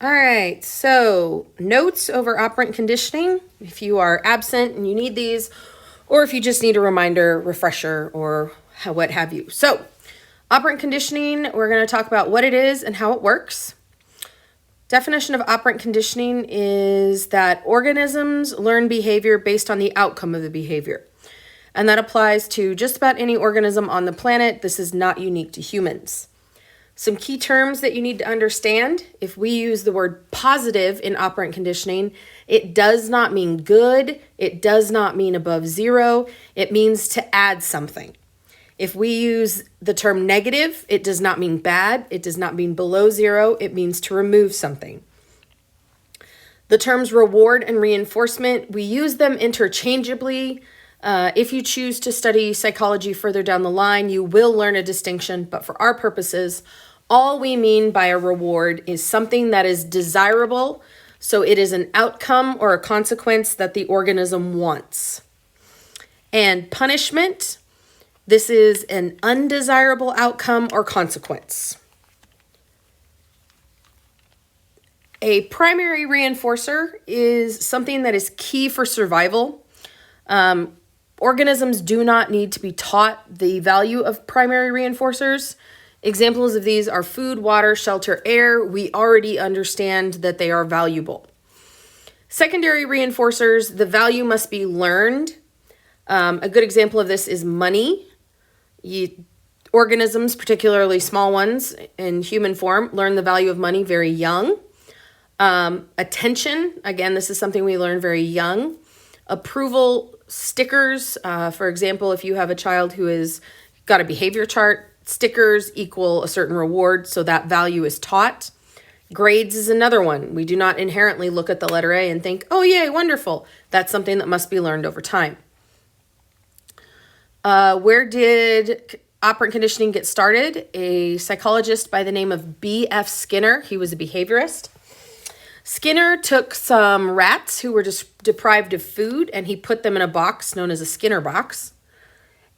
All right, so notes over operant conditioning, if you are absent and you need these, or if you just need a reminder, refresher, or what have you. So, operant conditioning, we're going to talk about what it is and how it works. Definition of operant conditioning is that organisms learn behavior based on the outcome of the behavior. And that applies to just about any organism on the planet. This is not unique to humans. Some key terms that you need to understand: if we use the word positive in operant conditioning, it does not mean good, it does not mean above zero, it means to add something. If we use the term negative, it does not mean bad, it does not mean below zero, it means to remove something. The terms reward and reinforcement, we use them interchangeably. If you choose to study psychology further down the line, you will learn a distinction, but for our purposes, all we mean by a reward is something that is desirable, so it is an outcome or a consequence that the organism wants. And punishment, this is an undesirable outcome or consequence. A primary reinforcer is something that is key for survival. Organisms do not need to be taught the value of primary reinforcers. Examples of these are food, water, shelter, air. We already understand that they are valuable. Secondary reinforcers, the value must be learned. A good example of this is money. Organisms, particularly small ones in human form, learn the value of money very young. Attention, again, this is something we learn very young. Approval, stickers, for example, if you have a child who has got a behavior chart, stickers equal a certain reward, so that value is taught. Grades is another one. We do not inherently look at the letter A and think, oh, yay, wonderful. That's something that must be learned over time. Where did operant conditioning get started? A psychologist by the name of B.F. Skinner, he was a behaviorist. Skinner took some rats who were just deprived of food, and he put them in a box known as a Skinner box.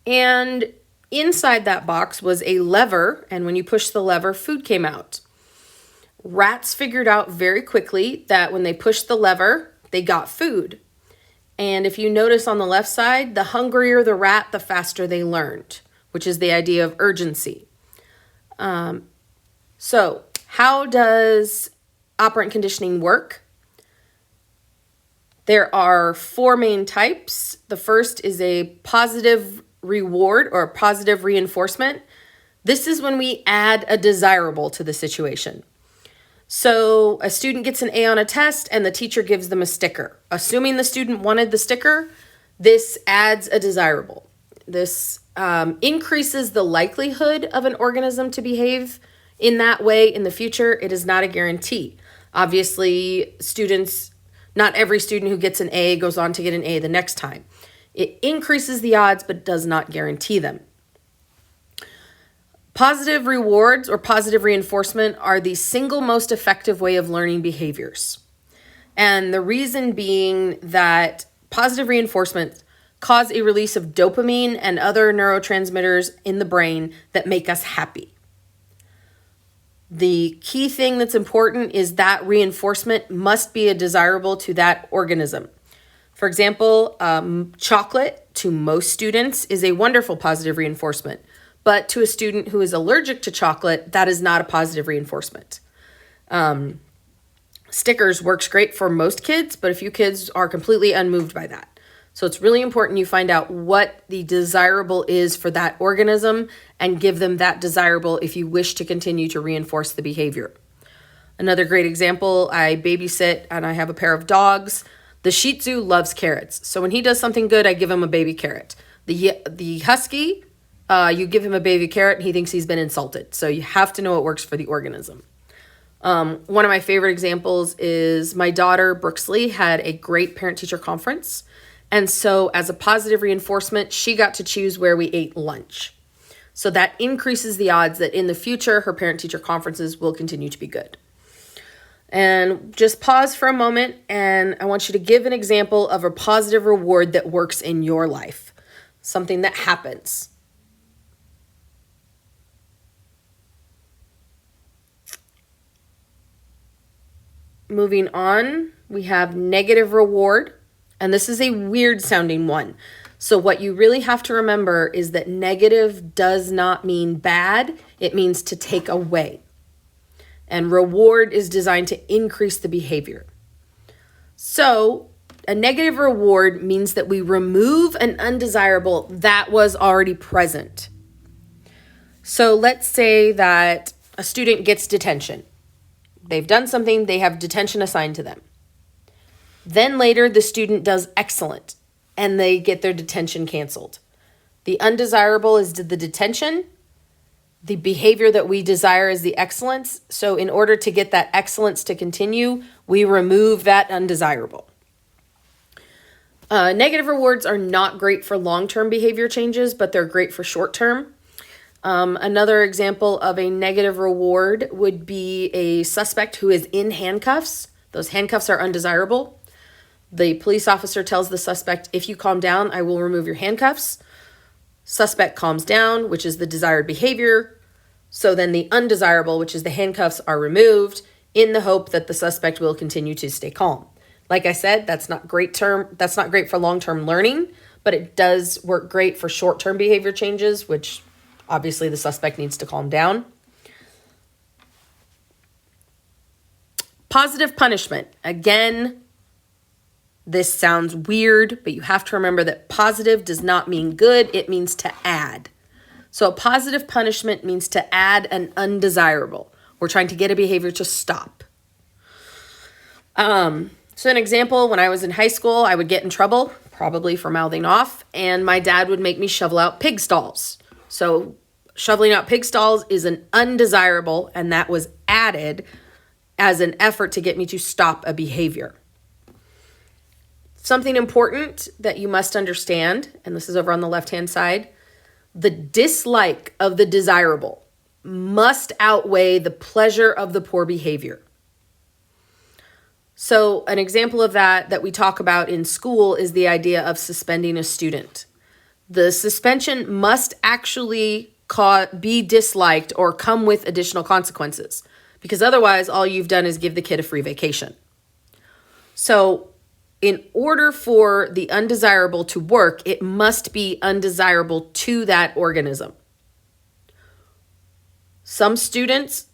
And inside that box was a lever, and when you pushed the lever, food came out. Rats figured out very quickly that when they pushed the lever, they got food. And if you notice on the left side, the hungrier the rat, the faster they learned, which is the idea of urgency. So how does operant conditioning work? There are four main types. The first is a positive reward or positive reinforcement. This is when we add a desirable to the situation. So a student gets an A on a test and the teacher gives them a sticker. Assuming the student wanted the sticker, this adds a desirable. This increases the likelihood of an organism to behave in that way in the future. It is not a guarantee. Obviously, not every student who gets an A goes on to get an A the next time. It increases the odds, but does not guarantee them. Positive rewards or positive reinforcement are the single most effective way of learning behaviors. And the reason being that positive reinforcement cause a release of dopamine and other neurotransmitters in the brain that make us happy. The key thing that's important is that reinforcement must be a desirable to that organism. For example, chocolate to most students is a wonderful positive reinforcement, but to a student who is allergic to chocolate, that is not a positive reinforcement. Stickers works great for most kids, but a few kids are completely unmoved by that. So it's really important you find out what the desirable is for that organism and give them that desirable if you wish to continue to reinforce the behavior. Another great example, I babysit and I have a pair of dogs. The Shih Tzu loves carrots. So when he does something good, I give him a baby carrot. The Husky, you give him a baby carrot and he thinks he's been insulted. So you have to know what works for the organism. One of my favorite examples is my daughter, Brooksley, had a great parent-teacher conference. And so as a positive reinforcement, she got to choose where we ate lunch. So that increases the odds that in the future, her parent-teacher conferences will continue to be good. And just pause for a moment, and I want you to give an example of a positive reward that works in your life, something that happens. moving on, we have negative reward, and this is a weird sounding one. So what you really have to remember is that negative does not mean bad. It means to take away. And reward is designed to increase the behavior. So a negative reward means that we remove an undesirable that was already present. So let's say that a student gets detention. They've done something, they have detention assigned to them. Then later the student does excellent and they get their detention canceled. The undesirable is the detention. The behavior that we desire is the excellence. So in order to get that excellence to continue, we remove that undesirable. Negative rewards are not great for long-term behavior changes, but they're great for short-term. Another example of a negative reward would be a suspect who is in handcuffs. Those handcuffs are undesirable. The police officer tells the suspect, if you calm down, I will remove your handcuffs. Suspect calms down, which is the desired behavior. So then the undesirable, which is the handcuffs, are removed in the hope that the suspect will continue to stay calm. Like I said, that's not great for long-term learning, but it does work great for short-term behavior changes, which obviously the suspect needs to calm down. Positive punishment. Again, this sounds weird, but you have to remember that positive does not mean good. It means to add. So a positive punishment means to add an undesirable. We're trying to get a behavior to stop. So an example, when I was in high school, I would get in trouble, probably for mouthing off, and my dad would make me shovel out pig stalls. So shoveling out pig stalls is an undesirable, and that was added as an effort to get me to stop a behavior. Something important that you must understand, and this is over on the left-hand side, the dislike of the desirable must outweigh the pleasure of the poor behavior. So an example of that we talk about in school is the idea of suspending a student. The suspension must actually be disliked or come with additional consequences, because otherwise all you've done is give the kid a free vacation. So in order for the undesirable to work, it must be undesirable to that organism. Some students,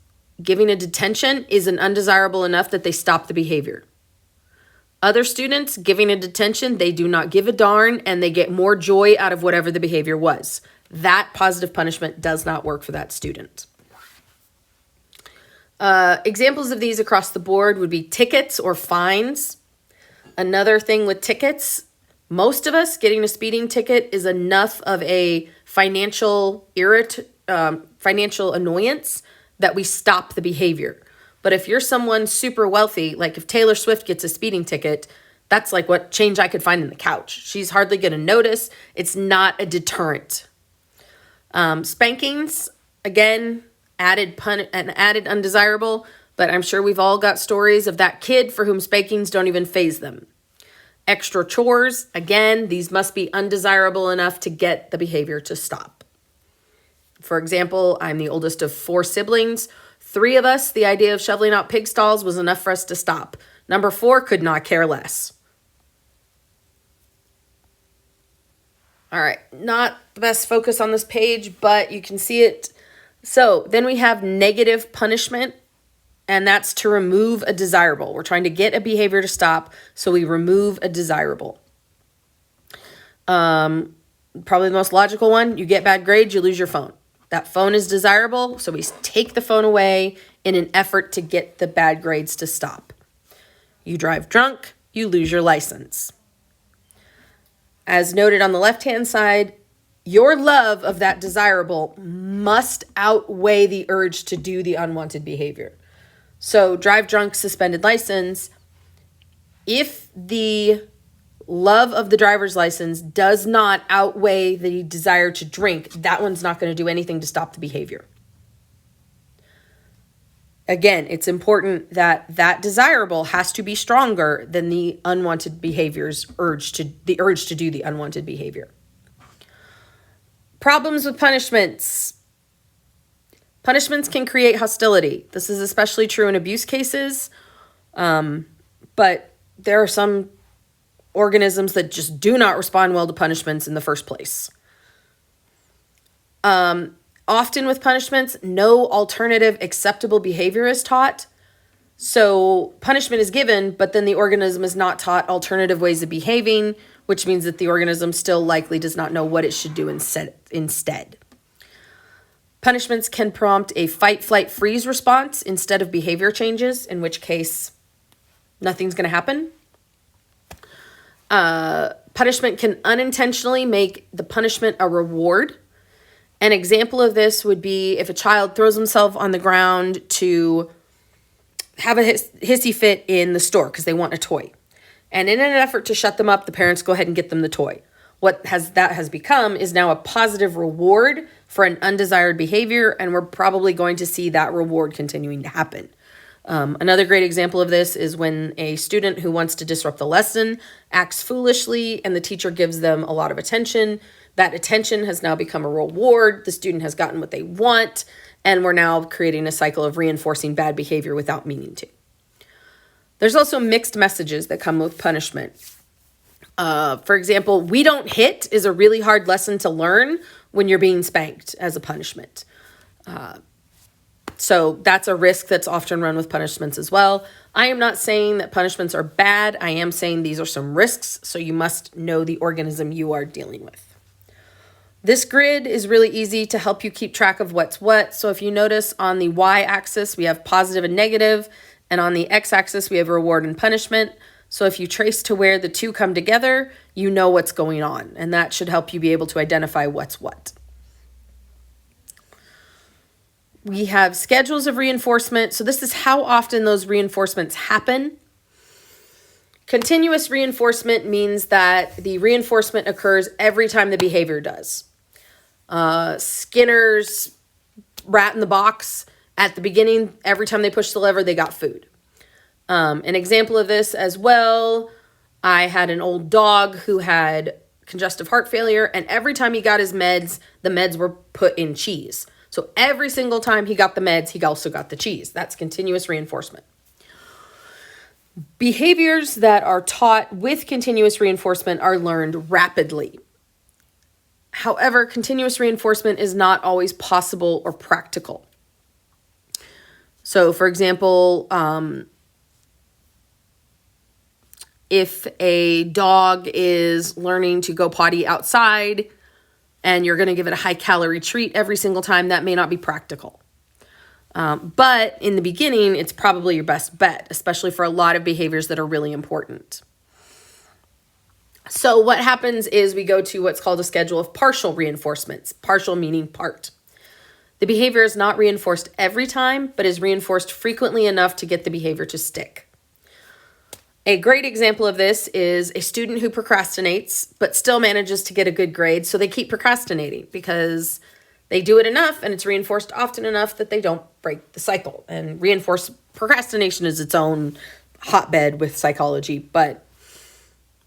giving a detention is an undesirable enough that they stop the behavior. Other students, giving a detention, they do not give a darn and they get more joy out of whatever the behavior was. That positive punishment does not work for that student. Examples of these across the board would be tickets or fines. Another thing with tickets, most of us getting a speeding ticket is enough of a financial annoyance that we stop the behavior. But if you're someone super wealthy, like if Taylor Swift gets a speeding ticket, that's like what change I could find in the couch. She's hardly going to notice. It's not a deterrent. Spankings, again, added undesirable, but I'm sure we've all got stories of that kid for whom spankings don't even faze them. Extra chores, again, these must be undesirable enough to get the behavior to stop. For example, I'm the oldest of 4 siblings. 3 of us, the idea of shoveling out pig stalls was enough for us to stop. Number 4 could not care less. All right, not the best focus on this page, but you can see it. So then we have negative punishment, and that's to remove a desirable. We're trying to get a behavior to stop, so we remove a desirable. Probably the most logical one, you get bad grades, you lose your phone. That phone is desirable, so we take the phone away in an effort to get the bad grades to stop. You drive drunk, you lose your license. As noted on the left-hand side, your love of that desirable must outweigh the urge to do the unwanted behavior. So drive drunk, suspended license. If the love of the driver's license does not outweigh the desire to drink, that one's not going to do anything to stop the behavior. Again, it's important that that desirable has to be stronger than the unwanted behavior's urge to do the unwanted behavior. Problems with punishments. Punishments can create hostility. This is especially true in abuse cases. But there are some organisms that just do not respond well to punishments in the first place. Often with punishments, no alternative acceptable behavior is taught. So punishment is given, but then the organism is not taught alternative ways of behaving, which means that the organism still likely does not know what it should do instead. Punishments can prompt a fight, flight, freeze response instead of behavior changes, in which case nothing's going to happen. Punishment can unintentionally make the punishment a reward. An example of this would be if a child throws himself on the ground to have a hissy fit in the store because they want a toy. And in an effort to shut them up, the parents go ahead and get them the toy. What that has become is now a positive reward for an undesired behavior, and we're probably going to see that reward continuing to happen. Another great example of this is when a student who wants to disrupt the lesson acts foolishly and the teacher gives them a lot of attention. That attention has now become a reward. The student has gotten what they want, and we're now creating a cycle of reinforcing bad behavior without meaning to. There's also mixed messages that come with punishment. For example, we don't hit is a really hard lesson to learn when you're being spanked as a punishment. So that's a risk that's often run with punishments as well. I am not saying that punishments are bad. I am saying these are some risks, so you must know the organism you are dealing with. This grid is really easy to help you keep track of what's what. So if you notice on the y-axis, we have positive and negative, and on the x-axis, we have reward and punishment. So if you trace to where the two come together, you know what's going on, and that should help you be able to identify what's what. We have schedules of reinforcement. So this is how often those reinforcements happen. Continuous reinforcement means that the reinforcement occurs every time the behavior does. Skinner's rat in the box, at the beginning, every time they pushed the lever, they got food. An example of this as well, I had an old dog who had congestive heart failure, and every time he got his meds, the meds were put in cheese. So every single time he got the meds, he also got the cheese. That's continuous reinforcement. Behaviors that are taught with continuous reinforcement are learned rapidly. However, continuous reinforcement is not always possible or practical. So, for example, if a dog is learning to go potty outside and you're going to give it a high-calorie treat every single time, that may not be practical. But in the beginning, it's probably your best bet, especially for a lot of behaviors that are really important. So what happens is we go to what's called a schedule of partial reinforcements, partial meaning part. The behavior is not reinforced every time, but is reinforced frequently enough to get the behavior to stick. A great example of this is a student who procrastinates, but still manages to get a good grade, so they keep procrastinating because they do it enough and it's reinforced often enough that they don't break the cycle. And procrastination is its own hotbed with psychology, but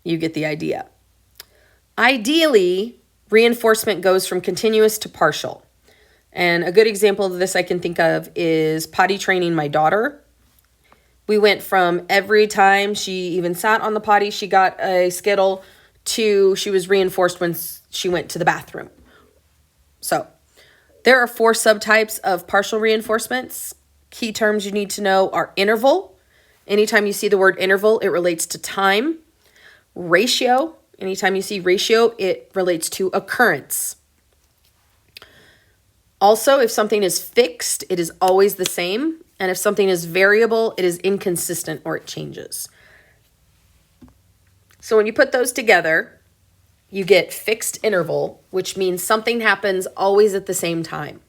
you get the idea. Ideally, reinforcement goes from continuous to partial. And a good example of this I can think of is potty training my daughter. We went from every time she even sat on the potty, she got a Skittle, to she was reinforced when she went to the bathroom. So there are 4 subtypes of partial reinforcements. Key terms you need to know are interval. Anytime you see the word interval, it relates to time. Ratio. Anytime you see ratio, it relates to occurrence. Also, if something is fixed, it is always the same. And if something is variable, it is inconsistent or it changes. So when you put those together, you get fixed interval, which means something happens always at the same time.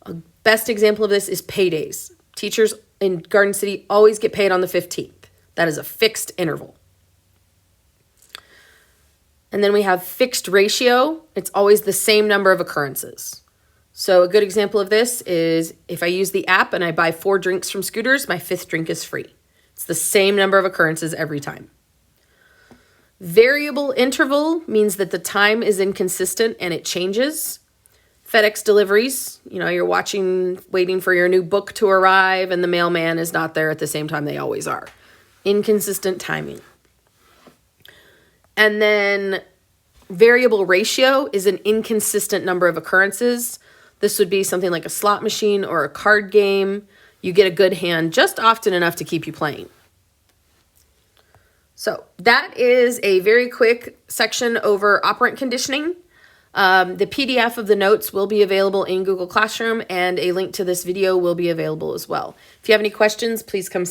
A best example of this is paydays. Teachers in Garden City always get paid on the 15th. That is a fixed interval. And then we have fixed ratio. It's always the same number of occurrences. So a good example of this is if I use the app and I buy 4 drinks from Scooters, my 5th drink is free. It's the same number of occurrences every time. Variable interval means that the time is inconsistent and it changes. FedEx deliveries, you know, you're waiting for your new book to arrive and the mailman is not there at the same time they always are. Inconsistent timing. And then variable ratio is an inconsistent number of occurrences. This would be something like a slot machine or a card game. You get a good hand just often enough to keep you playing. So that is a very quick section over operant conditioning. The PDF of the notes will be available in Google Classroom, and a link to this video will be available as well. If you have any questions, please come